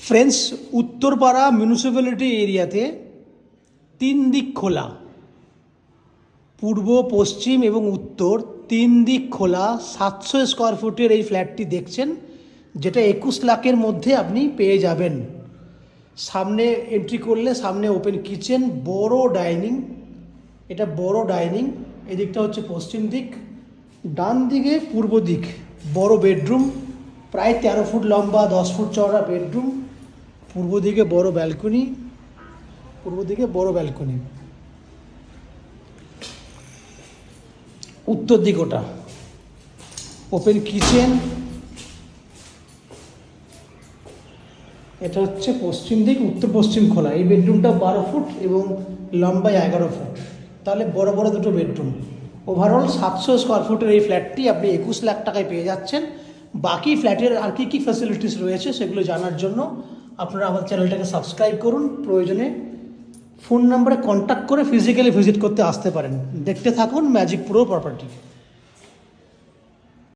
Friends, Uttarpara municipality এরিয়াতে 3 দিক খোলা, পূর্ব, পশ্চিম এবং উত্তর 3 দিক খোলা 700 স্কোয়ার ফুটের এই ফ্ল্যাটটি দেখছেন, যেটা 21 লাখের মধ্যে আপনি পেয়ে যাবেন। সামনে এন্ট্রি করলে সামনে ওপেন কিচেন, বড় ডাইনিং, এটা বড় ডাইনিং, এদিকটা হচ্ছে পশ্চিম দিক, ডান দিকে পূর্ব দিক, বড় বেডরুম, প্রায় 13 ফুট লম্বা 10 ফুট চওড়া বেডরুম, পূর্ব দিকে বড় ব্যালকনি, উত্তর দিক ওটা ওপেন কিচেন, এটা হচ্ছে পশ্চিম দিক, উত্তর পশ্চিম খোলা। এই বেডরুমটা 12 ফুট এবং লম্বায় 11 ফুট, তাহলে বড় বড় দুটো বেডরুম। ওভারঅল 700 স্কোয়ার ফুটের এই ফ্ল্যাটটি আপনি 21 লাখ টাকায় পেয়ে যাচ্ছেন। বাকি ফ্ল্যাটের আর কী কী ফ্যাসিলিটিস রয়েছে সেগুলো জানার জন্য আপনারা আমাদের চ্যানেলটাকে সাবস্ক্রাইব করুন। প্রয়োজনে ফোন নাম্বারে কন্ট্যাক্ট করে ফিজিক্যালি ভিজিট করতে আসতে পারেন। দেখতে থাকুন ম্যাজিক প্রো প্রপার্টি।